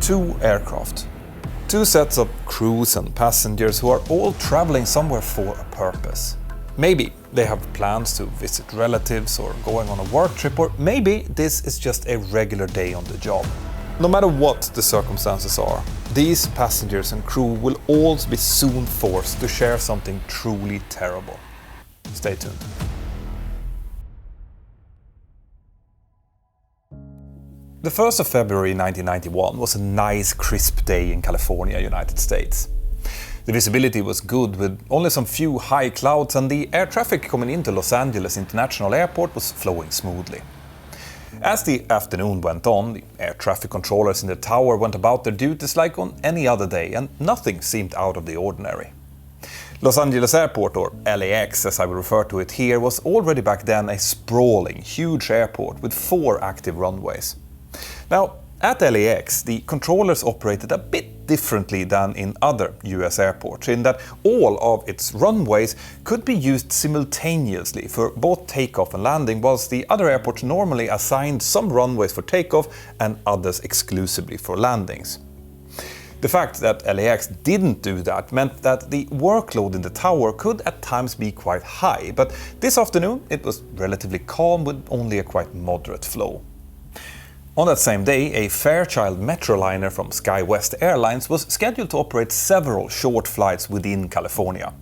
two aircraft. Two sets of crews and passengers who are all traveling somewhere for a purpose. Maybe they have plans to visit relatives or going on a work trip, or maybe this is just a regular day on the job. No matter what the circumstances are, these passengers and crew will all be soon forced to share something truly terrible. Stay tuned. The 1st of February 1991 was a nice crisp day in California, United States. The visibility was good with only some few high clouds, and the air traffic coming into Los Angeles International Airport was flowing smoothly. As the afternoon went on, the air traffic controllers in the tower went about their duties like on any other day, and nothing seemed out of the ordinary. Los Angeles Airport, or LAX as I will refer to it here, was already back then a sprawling, huge airport with 4 active runways. Now, at LAX, the controllers operated a bit differently than in other US airports, in that all of its runways could be used simultaneously for both takeoff and landing, whilst the other airports normally assigned some runways for takeoff and others exclusively for landings. The fact that LAX didn't do that meant that the workload in the tower could at times be quite high, but this afternoon it was relatively calm with only a quite moderate flow. On that same day, a Fairchild Metroliner from Skywest Airlines was scheduled to operate several short flights within California.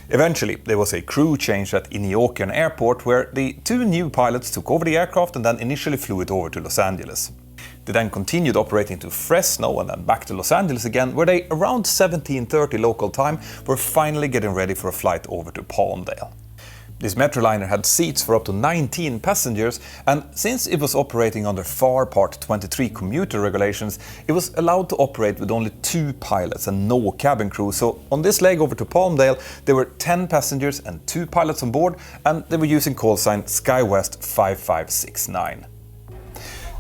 Eventually, there was a crew change at Inyokian Airport, where the 2 new pilots took over the aircraft and then initially flew it over to Los Angeles. They then continued operating to Fresno and then back to Los Angeles again, where they, around 17:30 local time, were finally getting ready for a flight over to Palmdale. This Metroliner had seats for up to 19 passengers, and since it was operating under FAR Part 23 commuter regulations, it was allowed to operate with only 2 pilots and no cabin crew. So on this leg over to Palmdale, there were 10 passengers and 2 pilots on board, and they were using call sign Skywest 5569.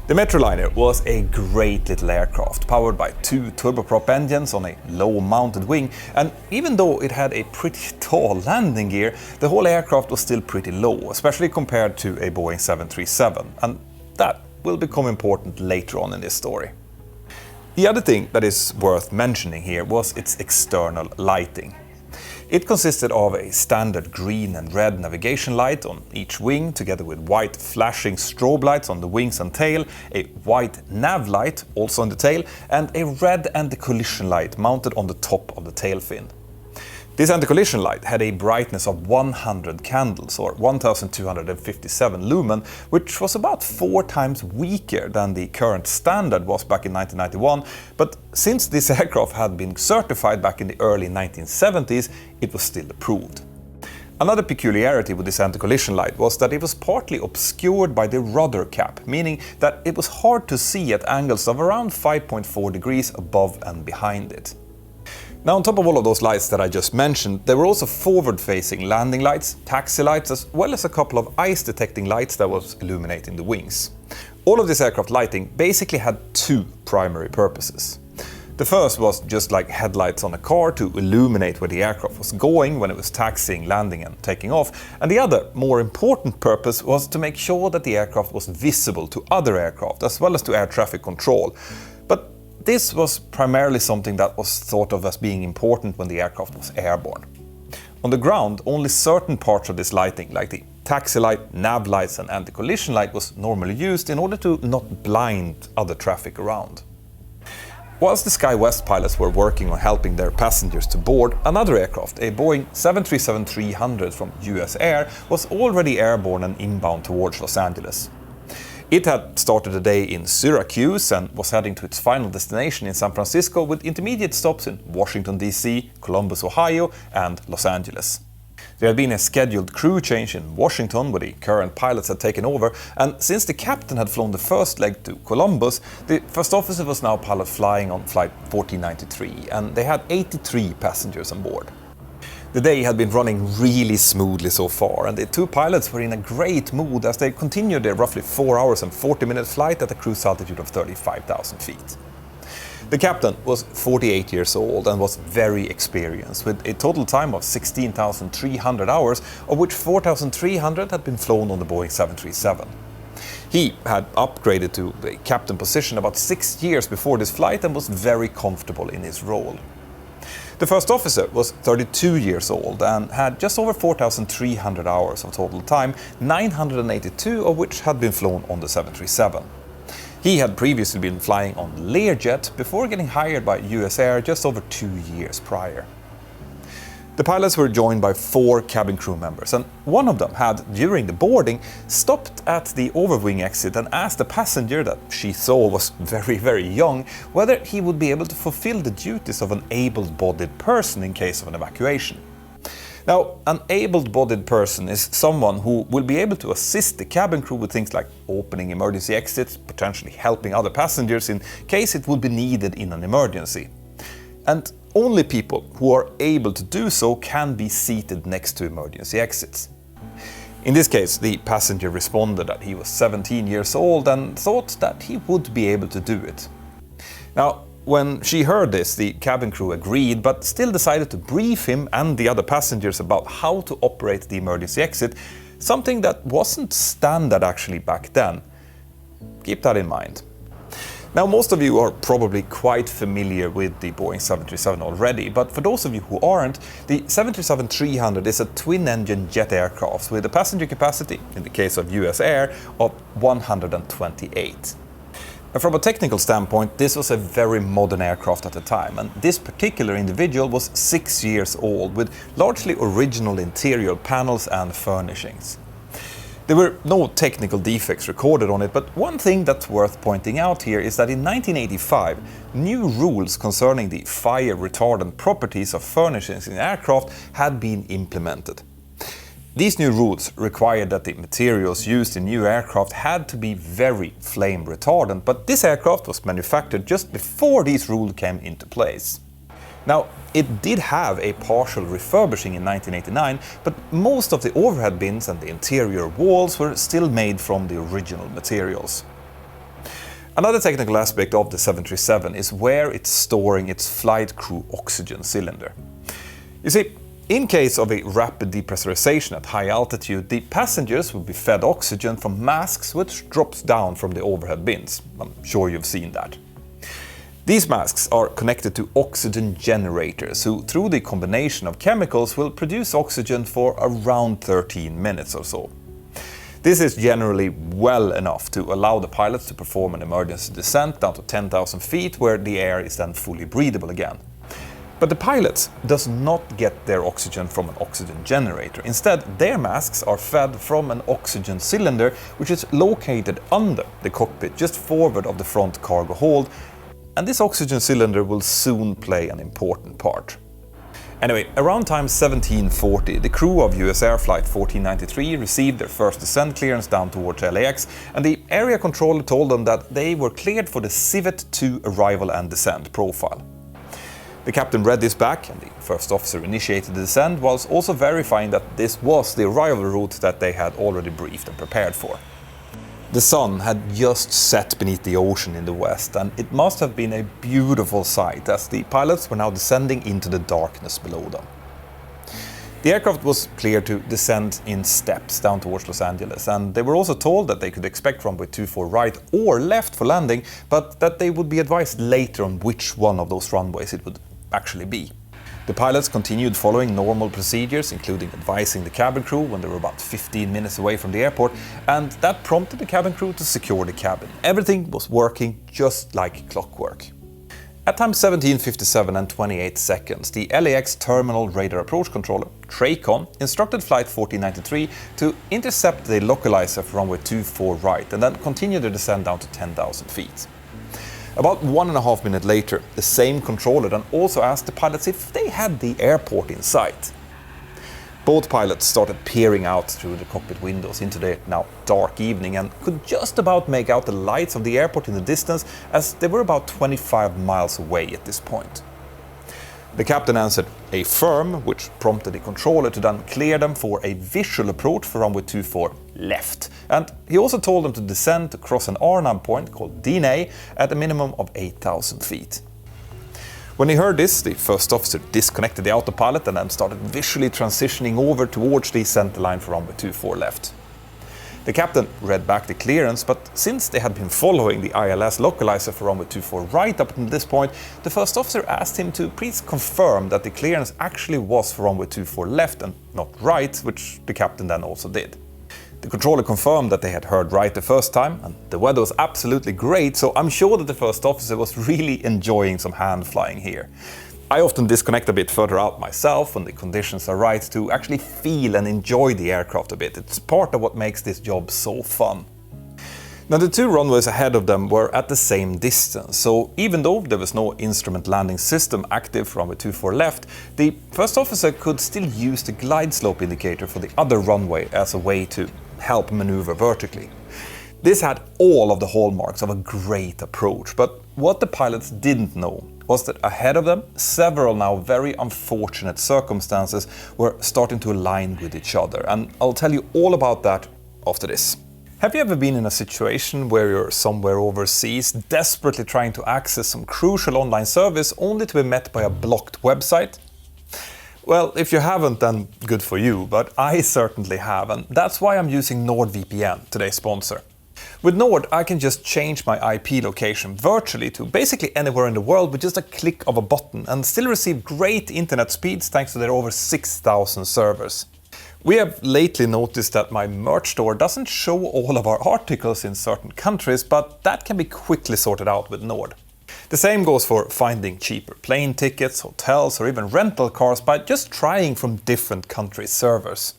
The Metroliner was a great little aircraft, powered by 2 turboprop engines on a low-mounted wing, and even though it had a pretty tall landing gear, the whole aircraft was still pretty low, especially compared to a Boeing 737, and that will become important later on in this story. The other thing that is worth mentioning here was its external lighting. It consisted of a standard green and red navigation light on each wing, together with white flashing strobe lights on the wings and tail, a white nav light also on the tail, and a red anti-collision light mounted on the top of the tail fin. This anti-collision light had a brightness of 100 candles, or 1257 lumen, which was about 4 times weaker than the current standard was back in 1991, but since this aircraft had been certified back in the early 1970s, it was still approved. Another peculiarity with this anti-collision light was that it was partly obscured by the rudder cap, meaning that it was hard to see at angles of around 5.4 degrees above and behind it. Now, on top of all of those lights that I just mentioned, there were also forward-facing landing lights, taxi lights, as well as a couple of ice-detecting lights that was illuminating the wings. All of this aircraft lighting basically had 2 primary purposes. The first was just like headlights on a car to illuminate where the aircraft was going when it was taxiing, landing and taking off, and the other, more important purpose was to make sure that the aircraft was visible to other aircraft as well as to air traffic control. But this was primarily something that was thought of as being important when the aircraft was airborne. On the ground, only certain parts of this lighting, like the taxi light, nav lights and anti-collision light, was normally used in order to not blind other traffic around. Whilst the Skywest pilots were working on helping their passengers to board, another aircraft, a Boeing 737-300 from US Air, was already airborne and inbound towards Los Angeles. It had started the day in Syracuse and was heading to its final destination in San Francisco, with intermediate stops in Washington, D.C., Columbus, Ohio and Los Angeles. There had been a scheduled crew change in Washington, where the current pilots had taken over, and since the captain had flown the first leg to Columbus, the first officer was now pilot flying on flight 1493, and they had 83 passengers on board. The day had been running really smoothly so far, and the 2 pilots were in a great mood as they continued their roughly 4 hours and 40-minute flight at a cruise altitude of 35,000 feet. The captain was 48 years old and was very experienced, with a total time of 16,300 hours, of which 4,300 had been flown on the Boeing 737. He had upgraded to the captain position about 6 years before this flight and was very comfortable in his role. The first officer was 32 years old and had just over 4,300 hours of total time, 982 of which had been flown on the 737. He had previously been flying on Learjet before getting hired by US Air just over 2 years prior. The pilots were joined by 4 cabin crew members, and one of them had, during the boarding, stopped at the overwing exit and asked a passenger that she saw was very young whether he would be able to fulfill the duties of an able-bodied person in case of an evacuation. Now, an able-bodied person is someone who will be able to assist the cabin crew with things like opening emergency exits, potentially helping other passengers in case it would be needed in an emergency. And only people who are able to do so can be seated next to emergency exits. In this case, the passenger responded that he was 17 years old and thought that he would be able to do it. Now, when she heard this, the cabin crew agreed, but still decided to brief him and the other passengers about how to operate the emergency exit, something that wasn't standard actually back then. Keep that in mind. Now, most of you are probably quite familiar with the Boeing 737 already, but for those of you who aren't, the 737-300 is a twin-engine jet aircraft with a passenger capacity, in the case of US Air, of 128. And from a technical standpoint, this was a very modern aircraft at the time, and this particular individual was 6 years old with largely original interior panels and furnishings. There were no technical defects recorded on it, but one thing that's worth pointing out here is that in 1985, new rules concerning the fire retardant properties of furnishings in aircraft had been implemented. These new rules required that the materials used in new aircraft had to be very flame retardant, but this aircraft was manufactured just before these rules came into place. Now, it did have a partial refurbishing in 1989, but most of the overhead bins and the interior walls were still made from the original materials. Another technical aspect of the 737 is where it's storing its flight crew oxygen cylinder. You see, in case of a rapid depressurization at high altitude, the passengers will be fed oxygen from masks which drops down from the overhead bins. I'm sure you've seen that. These masks are connected to oxygen generators who, through the combination of chemicals, will produce oxygen for around 13 minutes or so. This is generally well enough to allow the pilots to perform an emergency descent down to 10,000 feet where the air is then fully breathable again. But the pilots does not get their oxygen from an oxygen generator. Instead, their masks are fed from an oxygen cylinder which is located under the cockpit just forward of the front cargo hold, and this oxygen cylinder will soon play an important part. Anyway, around time 1740, the crew of US Air Flight 1493 received their first descent clearance down towards LAX, and the area controller told them that they were cleared for the Civet 2 arrival and descent profile. The captain read this back, and the first officer initiated the descent, whilst also verifying that this was the arrival route that they had already briefed and prepared for. The sun had just set beneath the ocean in the west, and it must have been a beautiful sight as the pilots were now descending into the darkness below them. The aircraft was cleared to descend in steps down towards Los Angeles, and they were also told that they could expect runway 24 right or left for landing, but that they would be advised later on which one of those runways it would actually be. The pilots continued following normal procedures, including advising the cabin crew when they were about 15 minutes away from the airport, and that prompted the cabin crew to secure the cabin. Everything was working just like clockwork. At time 17:57 and 28 seconds, the LAX Terminal Radar Approach Controller, TRACON, instructed Flight 1493 to intercept the localizer for runway 24 right and then continue the descent down to 10,000 feet. About 1.5 minutes later, the same controller then also asked the pilots if they had the airport in sight. Both pilots started peering out through the cockpit windows into the now dark evening and could just about make out the lights of the airport in the distance, as they were about 25 miles away at this point. The captain answered affirm, which prompted the controller to then clear them for a visual approach for runway 24 left. And he also told them to descend to cross an RNAV point called DNA at a minimum of 8,000 feet. When he heard this, the first officer disconnected the autopilot and then started visually transitioning over towards the center line for runway 24 left. The captain read back the clearance, but since they had been following the ILS localizer for runway 24 right up until this point, the first officer asked him to please confirm that the clearance actually was for runway 24 left and not right, which the captain then also did. The controller confirmed that they had heard right the first time, and the weather was absolutely great, so I'm sure that the first officer was really enjoying some hand flying here. I often disconnect a bit further out myself when the conditions are right to actually feel and enjoy the aircraft a bit. It's part of what makes this job so fun. Now the two runways ahead of them were at the same distance, so even though there was no instrument landing system active for runway 24 left, the first officer could still use the glide slope indicator for the other runway as a way to help maneuver vertically. This had all of the hallmarks of a great approach, but what the pilots didn't know was that ahead of them, several now very unfortunate circumstances were starting to align with each other, and I'll tell you all about that after this. Have you ever been in a situation where you're somewhere overseas, desperately trying to access some crucial online service only to be met by a blocked website? Well, if you haven't, then good for you, but I certainly have, and that's why I'm using NordVPN, today's sponsor. With Nord, I can just change my IP location virtually to basically anywhere in the world with just a click of a button and still receive great internet speeds thanks to their over 6,000 servers. We have lately noticed that my merch store doesn't show all of our articles in certain countries, but that can be quickly sorted out with Nord. The same goes for finding cheaper plane tickets, hotels or even rental cars by just trying from different countries' servers.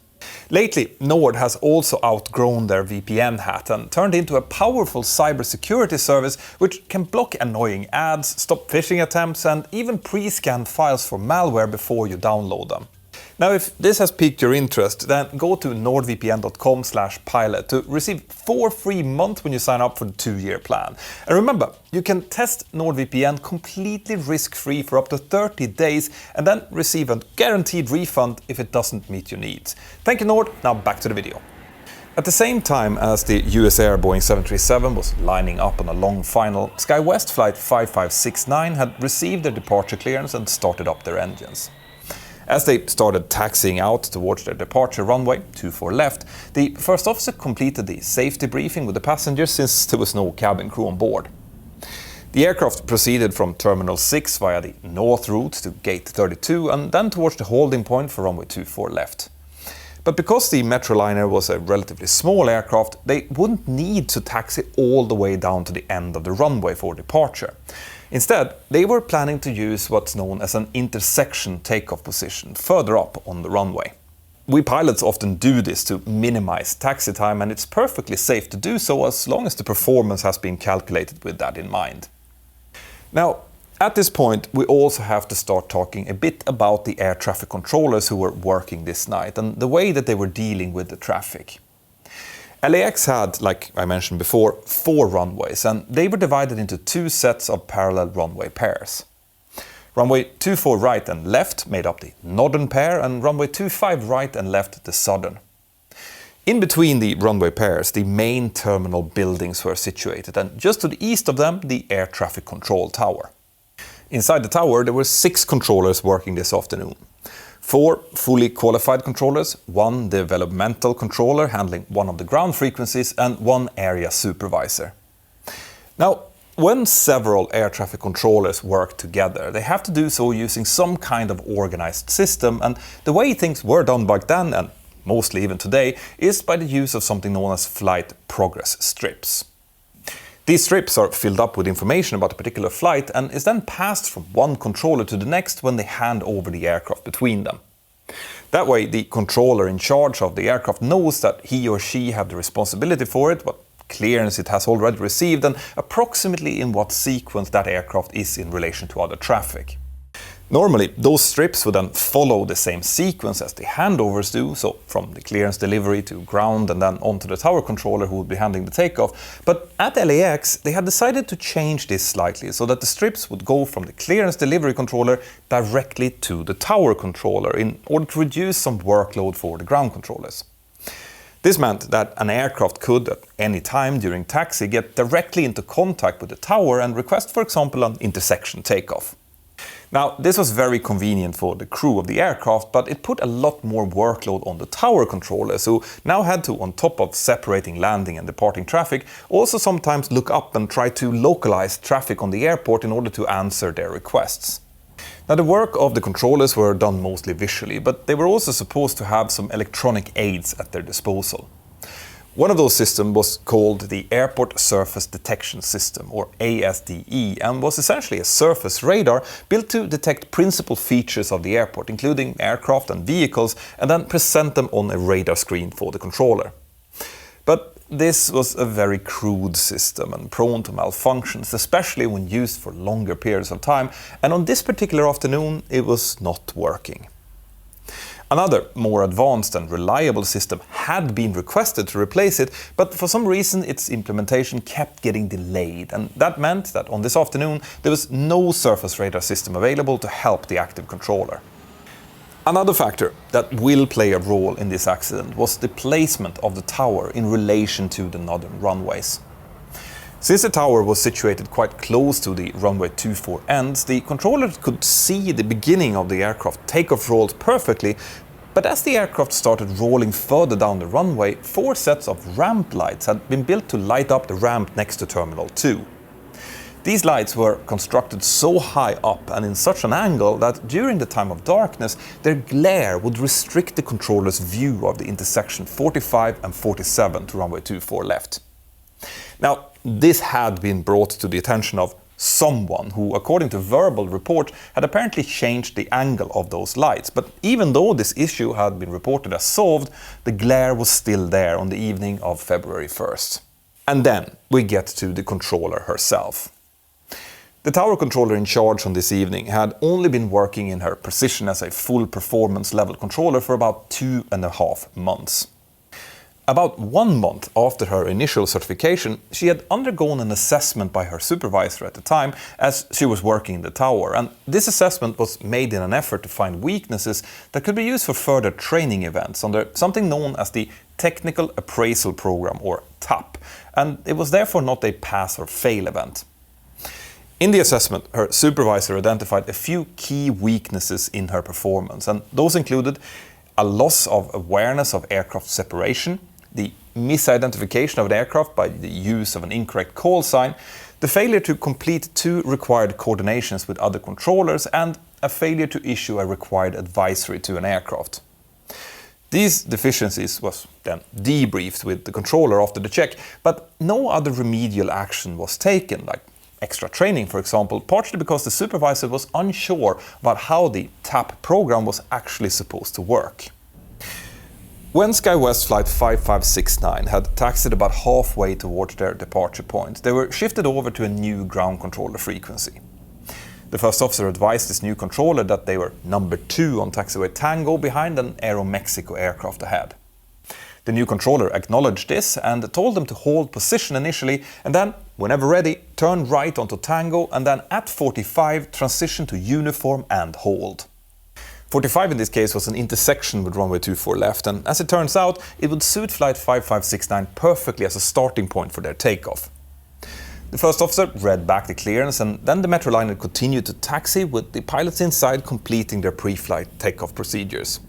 Lately, Nord has also outgrown their VPN hat and turned into a powerful cybersecurity service which can block annoying ads, stop phishing attempts and even pre-scan files for malware before you download them. Now, if this has piqued your interest, then go to nordvpn.com/pilot to receive 4 free months when you sign up for the 2-year plan. And remember, you can test NordVPN completely risk-free for up to 30 days and then receive a guaranteed refund if it doesn't meet your needs. Thank you, Nord. Now back to the video. At the same time as the US Air Boeing 737 was lining up on a long final, Skywest Flight 5569 had received their departure clearance and started up their engines. As they started taxiing out towards their departure runway, 24 left, the first officer completed the safety briefing with the passengers since there was no cabin crew on board. The aircraft proceeded from Terminal 6 via the north route to Gate 32 and then towards the holding point for runway 24 left. But because the Metroliner was a relatively small aircraft, they wouldn't need to taxi all the way down to the end of the runway for departure. Instead, they were planning to use what's known as an intersection takeoff position further up on the runway. We pilots often do this to minimize taxi time, and it's perfectly safe to do so as long as the performance has been calculated with that in mind. Now, at this point, we also have to start talking a bit about the air traffic controllers who were working this night and the way that they were dealing with the traffic. LAX had, like I mentioned before, 4 runways, and they were divided into 2 sets of parallel runway pairs. Runway 24 right and left made up the northern pair, and runway 25 right and left the southern. In between the runway pairs, the main terminal buildings were situated, and just to the east of them, the air traffic control tower. Inside the tower, there were 6 controllers working this afternoon. 4 fully qualified controllers, 1 developmental controller handling one of the ground frequencies, and 1 area supervisor. Now, when several air traffic controllers work together, they have to do so using some kind of organized system, and the way things were done back then, and mostly even today, is by the use of something known as flight progress strips. These strips are filled up with information about a particular flight and is then passed from one controller to the next when they hand over the aircraft between them. That way, the controller in charge of the aircraft knows that he or she have the responsibility for it, what clearance it has already received, and approximately in what sequence that aircraft is in relation to other traffic. Normally, those strips would then follow the same sequence as the handovers do, so from the clearance delivery to ground and then onto the tower controller who would be handling the takeoff. But at LAX, they had decided to change this slightly so that the strips would go from the clearance delivery controller directly to the tower controller in order to reduce some workload for the ground controllers. This meant that an aircraft could, at any time during taxi, get directly into contact with the tower and request, for example, an intersection takeoff. Now, this was very convenient for the crew of the aircraft, but it put a lot more workload on the tower controllers, who now had to, on top of separating landing and departing traffic, also sometimes look up and try to localize traffic on the airport in order to answer their requests. Now, the work of the controllers were done mostly visually, but they were also supposed to have some electronic aids at their disposal. One of those systems was called the Airport Surface Detection System, or ASDE, and was essentially a surface radar built to detect principal features of the airport, including aircraft and vehicles, and then present them on a radar screen for the controller. But this was a very crude system and prone to malfunctions, especially when used for longer periods of time, and on this particular afternoon it was not working. Another, more advanced and reliable system had been requested to replace it, but for some reason its implementation kept getting delayed, and that meant that on this afternoon there was no surface radar system available to help the active controller. Another factor that will play a role in this accident was the placement of the tower in relation to the northern runways. Since the tower was situated quite close to the runway 24 ends, the controller could see the beginning of the aircraft takeoff rolls perfectly, but as the aircraft started rolling further down the runway, 4 sets of ramp lights had been built to light up the ramp next to Terminal 2. These lights were constructed so high up and in such an angle that during the time of darkness, their glare would restrict the controller's view of the intersection 45 and 47 to runway 24 left. Now, this had been brought to the attention of someone who, according to verbal report, had apparently changed the angle of those lights. But even though this issue had been reported as solved, the glare was still there on the evening of February 1st. And then we get to the controller herself. The tower controller in charge on this evening had only been working in her position as a full performance level controller for about 2.5 months. About 1 month after her initial certification, she had undergone an assessment by her supervisor at the time as she was working in the tower, and this assessment was made in an effort to find weaknesses that could be used for further training events under something known as the Technical Appraisal Program, or TAP, and it was therefore not a pass or fail event. In the assessment, her supervisor identified a few key weaknesses in her performance, and those included a loss of awareness of aircraft separation, the misidentification of an aircraft by the use of an incorrect call sign, the failure to complete 2 required coordinations with other controllers, and a failure to issue a required advisory to an aircraft. These deficiencies was then debriefed with the controller after the check, but no other remedial action was taken, like extra training, for example, partially because the supervisor was unsure about how the TAP program was actually supposed to work. When Skywest Flight 5569 had taxied about halfway towards their departure point, they were shifted over to a new ground controller frequency. The first officer advised this new controller that they were number 2 on taxiway Tango behind an Aeromexico aircraft ahead. The new controller acknowledged this and told them to hold position initially, and then, whenever ready, turn right onto Tango, and then at 45 transition to uniform and hold. 45 in this case was an intersection with runway 24 left, and as it turns out, it would suit flight 5569 perfectly as a starting point for their takeoff. The first officer read back the clearance, and then the Metroliner continued to taxi with the pilots inside completing their pre-flight takeoff procedures.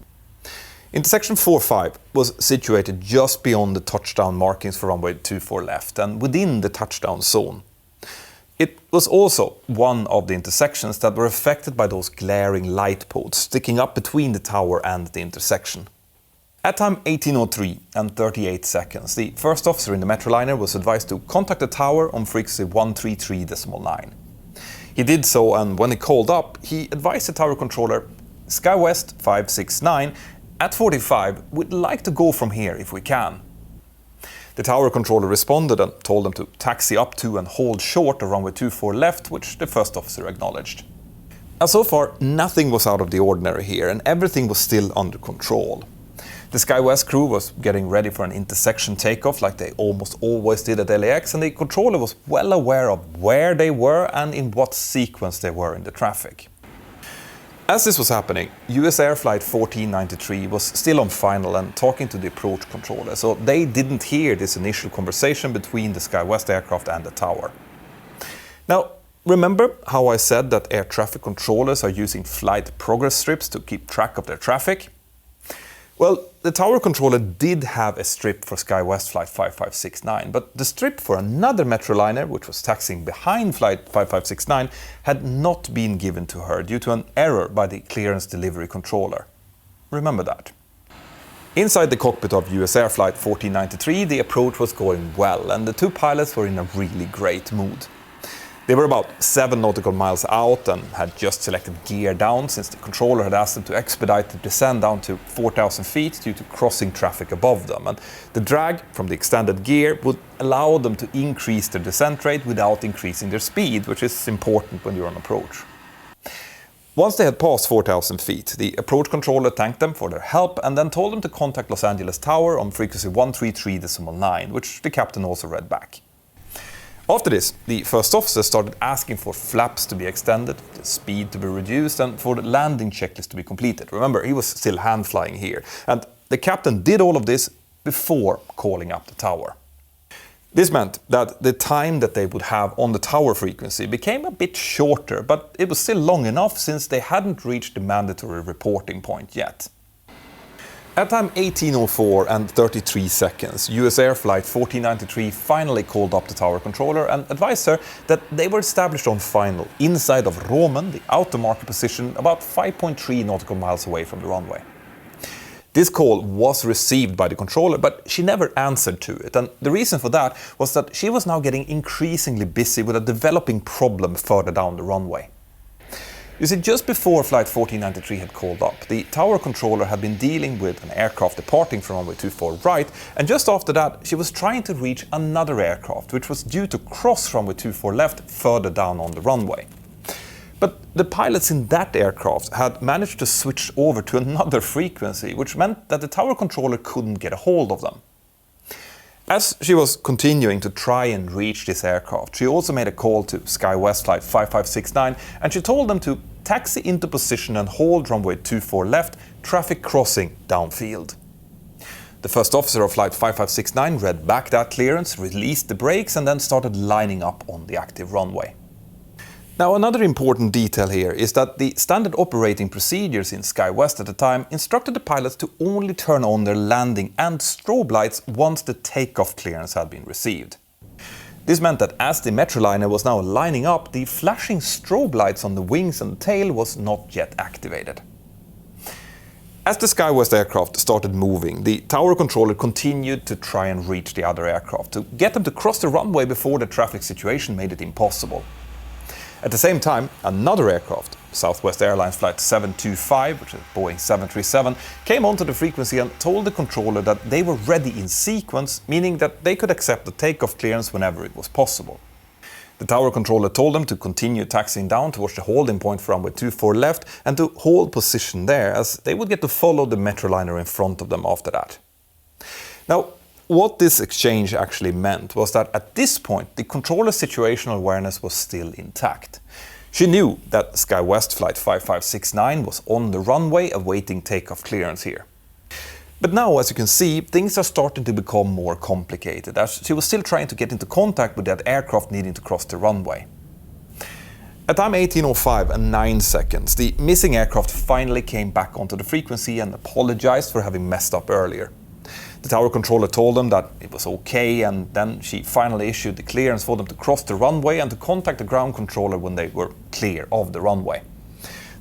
Intersection 45 was situated just beyond the touchdown markings for runway 24 left and within the touchdown zone. It was also one of the intersections that were affected by those glaring light poles sticking up between the tower and the intersection. At time 18:03 and 38 seconds, the first officer in the Metroliner was advised to contact the tower on frequency 133.9. He did so, and when he called up, he advised the tower controller, Skywest 569, at 45, we'd like to go from here if we can. The tower controller responded and told them to taxi up to and hold short of runway 24 left, which the first officer acknowledged. Now, so far, nothing was out of the ordinary here, and everything was still under control. The Skywest crew was getting ready for an intersection takeoff like they almost always did at LAX, and the controller was well aware of where they were and in what sequence they were in the traffic. As this was happening, US Air Flight 1493 was still on final and talking to the approach controller, so they didn't hear this initial conversation between the Skywest aircraft and the tower. Now, remember how I said that air traffic controllers are using flight progress strips to keep track of their traffic? Well, the tower controller did have a strip for Skywest Flight 5569, but the strip for another Metroliner, which was taxiing behind Flight 5569, had not been given to her due to an error by the clearance delivery controller. Remember that. Inside the cockpit of US Air Flight 1493, the approach was going well, and the two pilots were in a really great mood. They were about 7 nautical miles out and had just selected gear down since the controller had asked them to expedite the descent down to 4,000 feet due to crossing traffic above them. And the drag from the extended gear would allow them to increase their descent rate without increasing their speed, which is important when you're on approach. Once they had passed 4,000 feet, the approach controller thanked them for their help and then told them to contact Los Angeles Tower on frequency 133.9, which the captain also read back. After this, the first officer started asking for flaps to be extended, the speed to be reduced, and for the landing checklist to be completed. Remember, he was still hand flying here, and the captain did all of this before calling up the tower. This meant that the time that they would have on the tower frequency became a bit shorter, but it was still long enough since they hadn't reached the mandatory reporting point yet. At time 18:04 and 33 seconds, US Air Flight 1493 finally called up the tower controller and advised her that they were established on final inside of Roman, the outer marker position, about 5.3 nautical miles away from the runway. This call was received by the controller, but she never answered to it, and the reason for that was that she was now getting increasingly busy with a developing problem further down the runway. You see, just before Flight 1493 had called up, the tower controller had been dealing with an aircraft departing from runway 24 right, and just after that she was trying to reach another aircraft which was due to cross runway 24 left further down on the runway. But the pilots in that aircraft had managed to switch over to another frequency, which meant that the tower controller couldn't get a hold of them. As she was continuing to try and reach this aircraft, she also made a call to Skywest Flight 5569 and she told them to taxi into position and hold runway 24 left, traffic crossing downfield. The first officer of Flight 5569 read back that clearance, released the brakes and then started lining up on the active runway. Now, another important detail here is that the standard operating procedures in Skywest at the time instructed the pilots to only turn on their landing and strobe lights once the takeoff clearance had been received. This meant that as the Metroliner was now lining up, the flashing strobe lights on the wings and tail was not yet activated. As the Skywest aircraft started moving, the tower controller continued to try and reach the other aircraft to get them to cross the runway before the traffic situation made it impossible. At the same time, another aircraft, Southwest Airlines Flight 725, which is Boeing 737, came onto the frequency and told the controller that they were ready in sequence, meaning that they could accept the takeoff clearance whenever it was possible. The tower controller told them to continue taxiing down towards the holding point for runway 24 left and to hold position there, as they would get to follow the Metroliner in front of them after that. Now, what this exchange actually meant was that at this point the controller's situational awareness was still intact. She knew that Skywest Flight 5569 was on the runway awaiting takeoff clearance here. But now, as you can see, things are starting to become more complicated, as she was still trying to get into contact with that aircraft needing to cross the runway. At time 18:05 and 9 seconds, the missing aircraft finally came back onto the frequency and apologized for having messed up earlier. The tower controller told them that it was okay, and then she finally issued the clearance for them to cross the runway and to contact the ground controller when they were clear of the runway.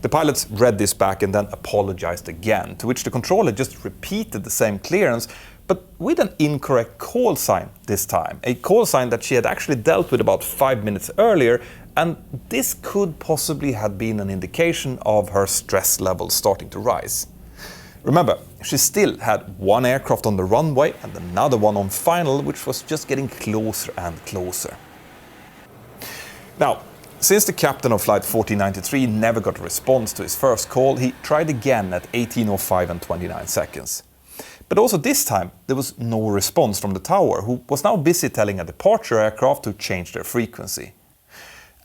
The pilots read this back and then apologized again, to which the controller just repeated the same clearance, but with an incorrect call sign this time. A call sign that she had actually dealt with about 5 minutes earlier, and this could possibly have been an indication of her stress levels starting to rise. Remember, she still had one aircraft on the runway and another one on final, which was just getting closer and closer. Now, since the captain of Flight 1493 never got a response to his first call, he tried again at 18:05 and 29 seconds. But also this time, there was no response from the tower, who was now busy telling a departure aircraft to change their frequency.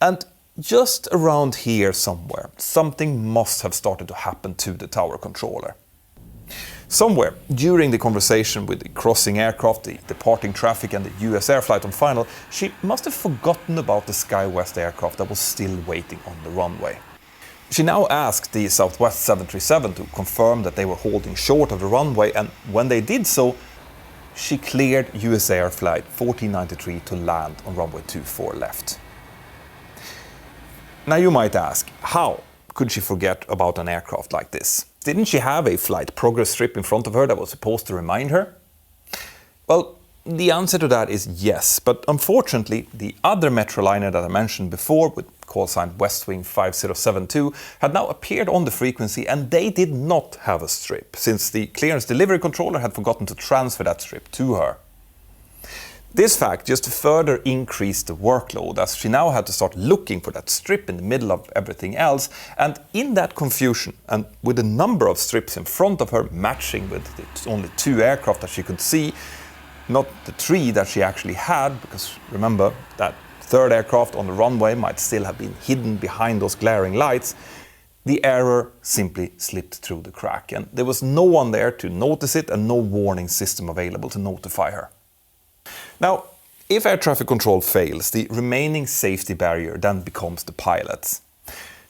And just around here somewhere, something must have started to happen to the tower controller. Somewhere during the conversation with the crossing aircraft, the departing traffic and the US air flight on final, she must have forgotten about the Skywest aircraft that was still waiting on the runway. She now asked the Southwest 737 to confirm that they were holding short of the runway, and when they did so, she cleared US Air Flight 1493 to land on runway 24 left. Now you might ask, how could she forget about an aircraft like this? Didn't she have a flight progress strip in front of her that was supposed to remind her? Well, the answer to that is yes, but unfortunately the other Metroliner that I mentioned before, with call sign Westwing 5072, had now appeared on the frequency, and they did not have a strip, since the clearance delivery controller had forgotten to transfer that strip to her. This fact just further increased the workload, as she now had to start looking for that strip in the middle of everything else, and in that confusion, and with the number of strips in front of her matching with the only 2 aircraft that she could see, not the 3 that she actually had, because remember, that 3rd aircraft on the runway might still have been hidden behind those glaring lights, the error simply slipped through the crack, and there was no one there to notice it and no warning system available to notify her. Now, if air traffic control fails, the remaining safety barrier then becomes the pilots.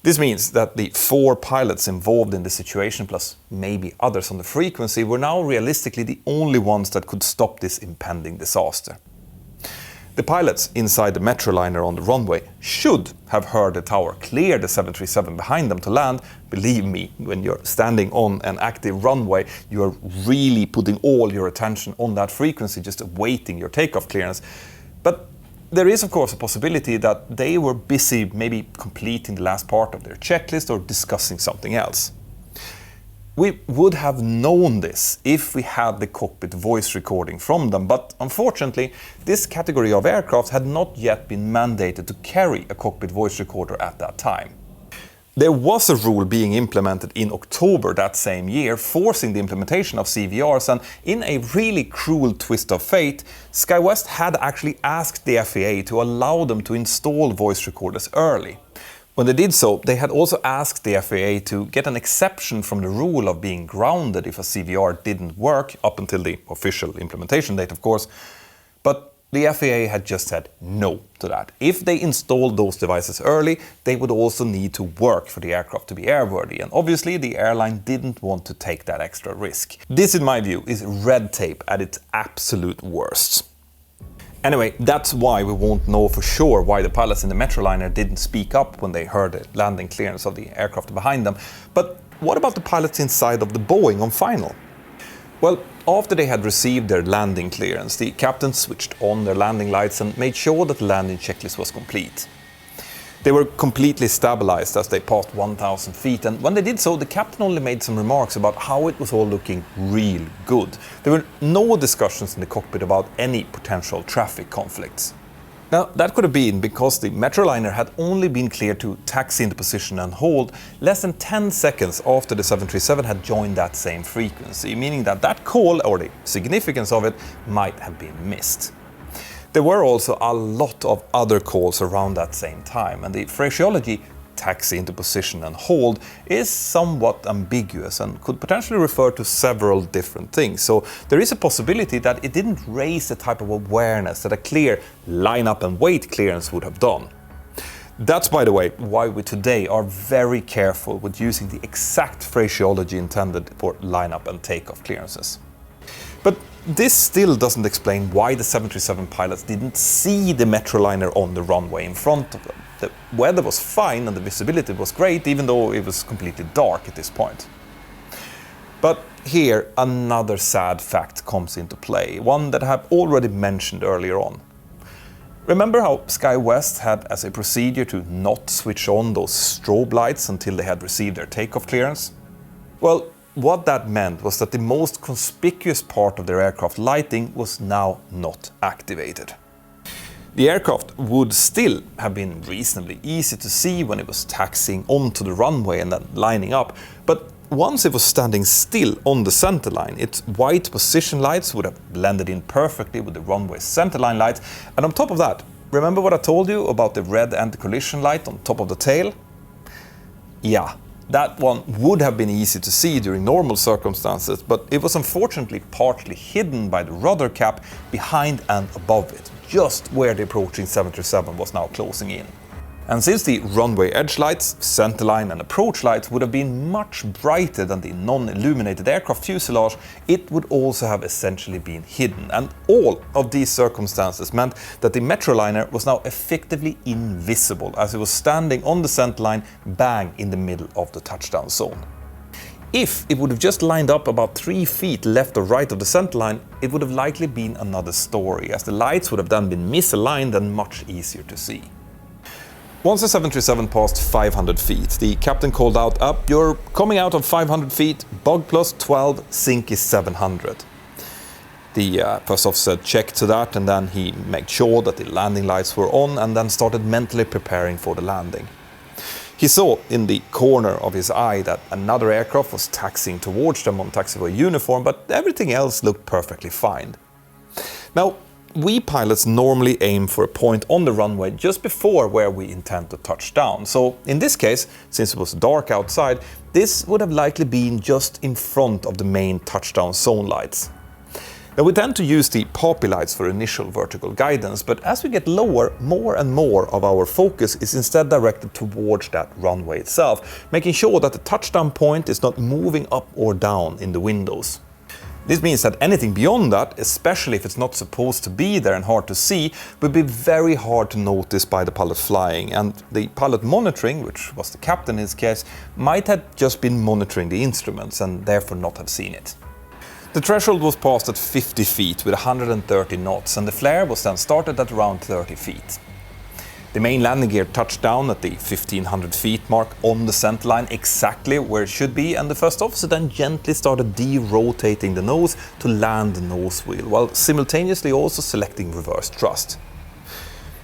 This means that the 4 pilots involved in the situation, plus maybe others on the frequency, were now realistically the only ones that could stop this impending disaster. The pilots inside the Metroliner on the runway should have heard the tower clear the 737 behind them to land. Believe me, when you're standing on an active runway, you're really putting all your attention on that frequency, just awaiting your takeoff clearance. But there is of course a possibility that they were busy maybe completing the last part of their checklist or discussing something else. We would have known this if we had the cockpit voice recording from them, but unfortunately this category of aircraft had not yet been mandated to carry a cockpit voice recorder at that time. There was a rule being implemented in October that same year, forcing the implementation of CVRs, and in a really cruel twist of fate, Skywest had actually asked the FAA to allow them to install voice recorders early. When they did so, they had also asked the FAA to get an exception from the rule of being grounded if a CVR didn't work, up until the official implementation date of course, but the FAA had just said no to that. If they installed those devices early, they would also need to work for the aircraft to be airworthy, and obviously the airline didn't want to take that extra risk. This, in my view, is red tape at its absolute worst. Anyway, that's why we won't know for sure why the pilots in the Metroliner didn't speak up when they heard the landing clearance of the aircraft behind them. But what about the pilots inside of the Boeing on final? Well, after they had received their landing clearance, the captains switched on their landing lights and made sure that the landing checklist was complete. They were completely stabilized as they passed 1,000 feet, and when they did so, the captain only made some remarks about how it was all looking real good. There were no discussions in the cockpit about any potential traffic conflicts. Now, that could have been because the Metroliner had only been cleared to taxi into position and hold less than 10 seconds after the 737 had joined that same frequency, meaning that that call, or the significance of it, might have been missed. There were also a lot of other calls around that same time, and the phraseology taxi into position and hold is somewhat ambiguous and could potentially refer to several different things. So there is a possibility that it didn't raise the type of awareness that a clear line up and wait clearance would have done. That's, by the way, why we today are very careful with using the exact phraseology intended for line up and takeoff clearances. But this still doesn't explain why the 737 pilots didn't see the Metroliner on the runway in front of them. The weather was fine and the visibility was great, even though it was completely dark at this point. But here another sad fact comes into play, one that I have already mentioned earlier on. Remember how Skywest had as a procedure to not switch on those strobe lights until they had received their takeoff clearance? Well, what that meant was that the most conspicuous part of their aircraft lighting was now not activated. The aircraft would still have been reasonably easy to see when it was taxiing onto the runway and then lining up, but once it was standing still on the centerline, its white position lights would have blended in perfectly with the runway's centerline lights, and on top of that, remember what I told you about the red anti-collision light on top of the tail? Yeah. That one would have been easy to see during normal circumstances, but it was unfortunately partly hidden by the rudder cap behind and above it, just where the approaching 737 was now closing in. And since the runway edge lights, centerline and approach lights would have been much brighter than the non-illuminated aircraft fuselage, it would also have essentially been hidden. And all of these circumstances meant that the Metroliner was now effectively invisible as it was standing on the centerline bang in the middle of the touchdown zone. If it would have just lined up about 3 feet left or right of the centerline, it would have likely been another story, as the lights would have then been misaligned and much easier to see. Once the 737 passed 500 feet, the captain called out, "Up, you're coming out of 500 feet, bog plus 12, sink is 700. The first officer checked to that, and then he made sure that the landing lights were on and then started mentally preparing for the landing. He saw in the corner of his eye that another aircraft was taxiing towards them on taxiway uniform, but everything else looked perfectly fine. Now, we pilots normally aim for a point on the runway just before where we intend to touch down. So in this case, since it was dark outside, this would have likely been just in front of the main touchdown zone lights. Now we tend to use the poppy lights for initial vertical guidance, but as we get lower, more and more of our focus is instead directed towards that runway itself, making sure that the touchdown point is not moving up or down in the windows. This means that anything beyond that, especially if it's not supposed to be there and hard to see, would be very hard to notice by the pilot flying, and the pilot monitoring, which was the captain in this case, might have just been monitoring the instruments and therefore not have seen it. The threshold was passed at 50 feet with 130 knots, and the flare was then started at around 30 feet. The main landing gear touched down at the 1500 feet mark on the centerline, exactly where it should be, and the first officer then gently started de-rotating the nose to land the nose wheel, while simultaneously also selecting reverse thrust.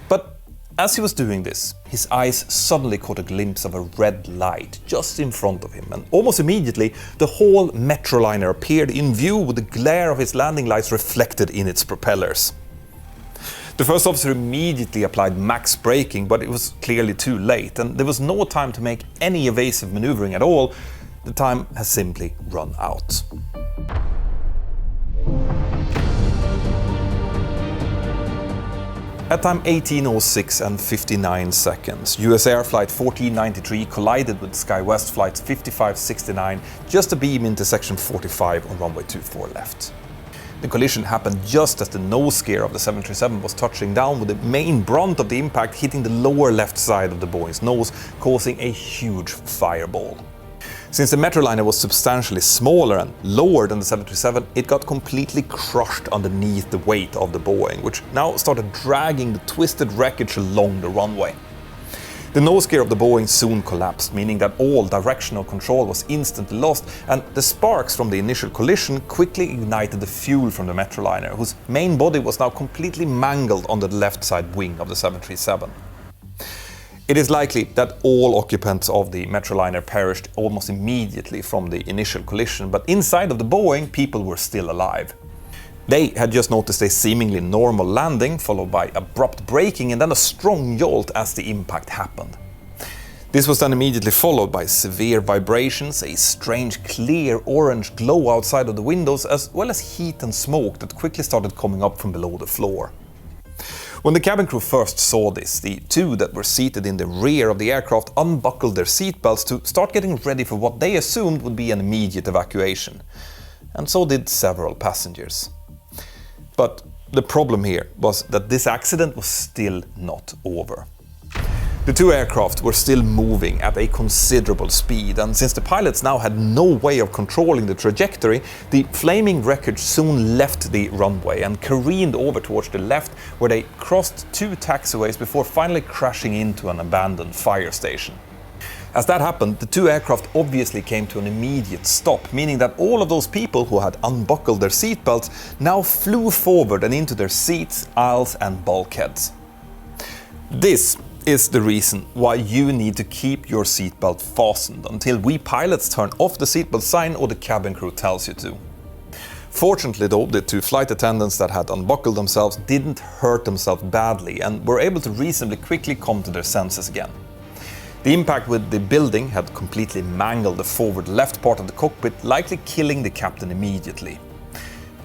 But as he was doing this, his eyes suddenly caught a glimpse of a red light just in front of him, and almost immediately the whole Metroliner appeared in view with the glare of his landing lights reflected in its propellers. The first officer immediately applied max braking, but it was clearly too late, and there was no time to make any evasive maneuvering at all. The time has simply run out. At time 18:06 and 59 seconds, US Air Flight 1493 collided with Skywest Flight 5569 just a beam into section 45 on runway 24 left. The collision happened just as the nose gear of the 737 was touching down, with the main brunt of the impact hitting the lower left side of the Boeing's nose, causing a huge fireball. Since the Metroliner was substantially smaller and lower than the 737, it got completely crushed underneath the weight of the Boeing, which now started dragging the twisted wreckage along the runway. The nose gear of the Boeing soon collapsed, meaning that all directional control was instantly lost, and the sparks from the initial collision quickly ignited the fuel from the Metroliner, whose main body was now completely mangled on the left side wing of the 737. It is likely that all occupants of the Metroliner perished almost immediately from the initial collision, but inside of the Boeing, people were still alive. They had just noticed a seemingly normal landing, followed by abrupt braking and then a strong jolt as the impact happened. This was then immediately followed by severe vibrations, a strange clear orange glow outside of the windows, as well as heat and smoke that quickly started coming up from below the floor. When the cabin crew first saw this, the two that were seated in the rear of the aircraft unbuckled their seatbelts to start getting ready for what they assumed would be an immediate evacuation. And so did several passengers. But the problem here was that this accident was still not over. The two aircraft were still moving at a considerable speed, and since the pilots now had no way of controlling the trajectory, the flaming wreckage soon left the runway and careened over towards the left, where they crossed two taxiways before finally crashing into an abandoned fire station. As that happened, the two aircraft obviously came to an immediate stop, meaning that all of those people who had unbuckled their seatbelts now flew forward and into their seats, aisles and bulkheads. This is the reason why you need to keep your seatbelt fastened until we pilots turn off the seatbelt sign or the cabin crew tells you to. Fortunately though, the two flight attendants that had unbuckled themselves didn't hurt themselves badly and were able to reasonably quickly come to their senses again. The impact with the building had completely mangled the forward left part of the cockpit, likely killing the captain immediately.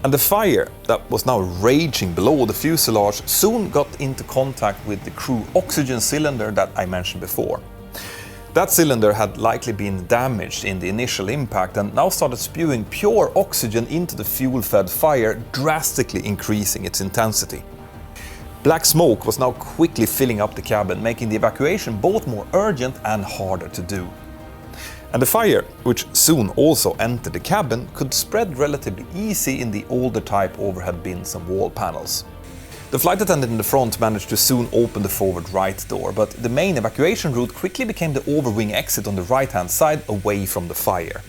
And the fire that was now raging below the fuselage soon got into contact with the crew oxygen cylinder that I mentioned before. That cylinder had likely been damaged in the initial impact and now started spewing pure oxygen into the fuel-fed fire, drastically increasing its intensity. Black smoke was now quickly filling up the cabin, making the evacuation both more urgent and harder to do. And the fire, which soon also entered the cabin, could spread relatively easy in the older type overhead bins and wall panels. The flight attendant in the front managed to soon open the forward right door, but the main evacuation route quickly became the overwing exit on the right-hand side away from the fire.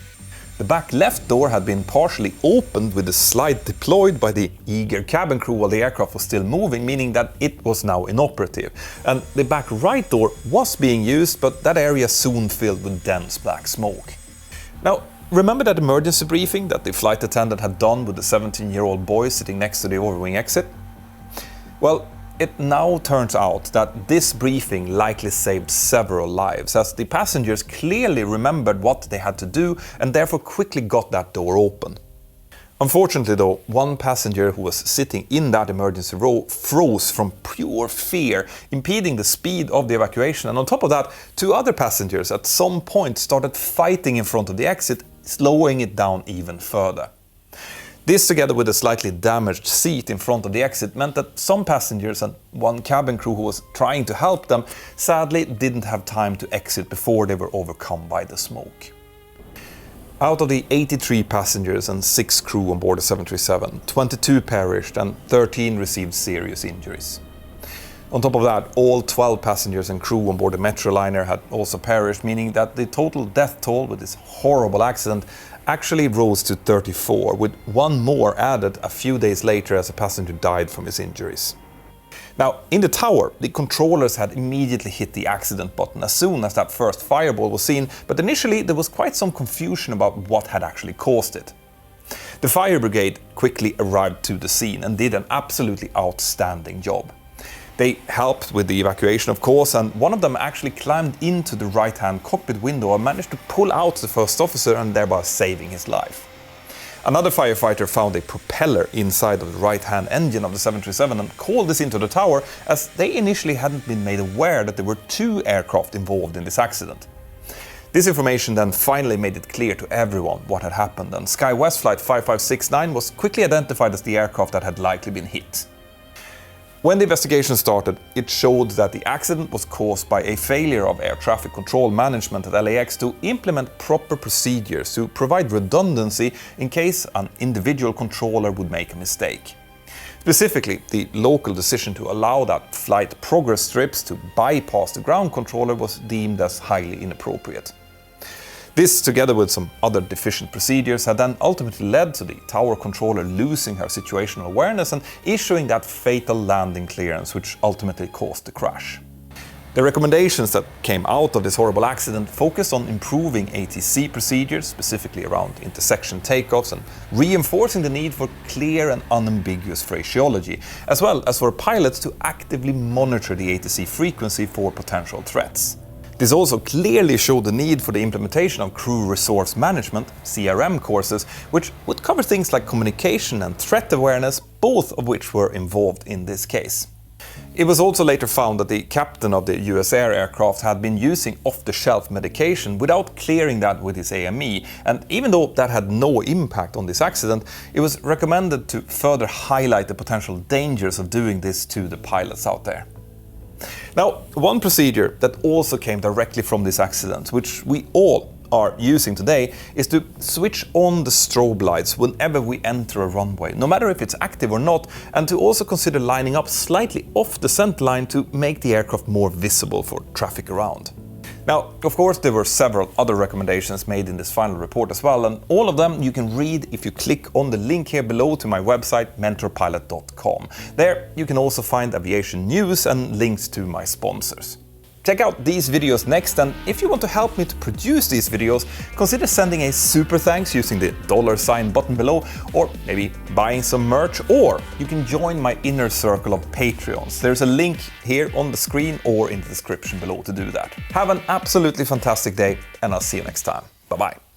The back left door had been partially opened with the slide deployed by the eager cabin crew while the aircraft was still moving, meaning that it was now inoperative. And the back right door was being used, but that area soon filled with dense black smoke. Now, remember that emergency briefing that the flight attendant had done with the 17-year-old boy sitting next to the overwing exit? Well, it now turns out that this briefing likely saved several lives, as the passengers clearly remembered what they had to do and therefore quickly got that door open. Unfortunately though, one passenger who was sitting in that emergency row froze from pure fear, impeding the speed of the evacuation, and on top of that, 2 other passengers at some point started fighting in front of the exit, slowing it down even further. This, together with a slightly damaged seat in front of the exit, meant that some passengers and one cabin crew who was trying to help them sadly didn't have time to exit before they were overcome by the smoke. Out of the 83 passengers and 6 crew on board the 737, 22 perished and 13 received serious injuries. On top of that, all 12 passengers and crew on board the Metroliner had also perished, meaning that the total death toll with this horrible accident actually rose to 34, with 1 more added a few days later as a passenger died from his injuries. Now, in the tower, the controllers had immediately hit the accident button as soon as that first fireball was seen, but initially there was quite some confusion about what had actually caused it. The fire brigade quickly arrived to the scene and did an absolutely outstanding job. They helped with the evacuation, of course, and one of them actually climbed into the right-hand cockpit window and managed to pull out the first officer and thereby saving his life. Another firefighter found a propeller inside of the right-hand engine of the 737 and called this into the tower, as they initially hadn't been made aware that there were 2 aircraft involved in this accident. This information then finally made it clear to everyone what had happened, and Skywest flight 5569 was quickly identified as the aircraft that had likely been hit. When the investigation started, it showed that the accident was caused by a failure of air traffic control management at LAX to implement proper procedures to provide redundancy in case an individual controller would make a mistake. Specifically, the local decision to allow that flight progress strips to bypass the ground controller was deemed as highly inappropriate. This, together with some other deficient procedures, had then ultimately led to the tower controller losing her situational awareness and issuing that fatal landing clearance, which ultimately caused the crash. The recommendations that came out of this horrible accident focused on improving ATC procedures, specifically around intersection takeoffs, and reinforcing the need for clear and unambiguous phraseology, as well as for pilots to actively monitor the ATC frequency for potential threats. This also clearly showed the need for the implementation of crew resource management (CRM) courses, which would cover things like communication and threat awareness, both of which were involved in this case. It was also later found that the captain of the US Air aircraft had been using off-the-shelf medication without clearing that with his AME, and even though that had no impact on this accident, it was recommended to further highlight the potential dangers of doing this to the pilots out there. Now, one procedure that also came directly from this accident, which we all are using today, is to switch on the strobe lights whenever we enter a runway, no matter if it's active or not, and to also consider lining up slightly off the center line to make the aircraft more visible for traffic around. Now, of course, there were several other recommendations made in this final report as well, and all of them you can read if you click on the link here below to my website, mentorpilot.com. There you can also find aviation news and links to my sponsors. Check out these videos next, and if you want to help me to produce these videos, consider sending a super thanks using the $ button below, or maybe buying some merch, or you can join my inner circle of Patreons. There's a link here on the screen or in the description below to do that. Have an absolutely fantastic day, and I'll see you next time. Bye-bye.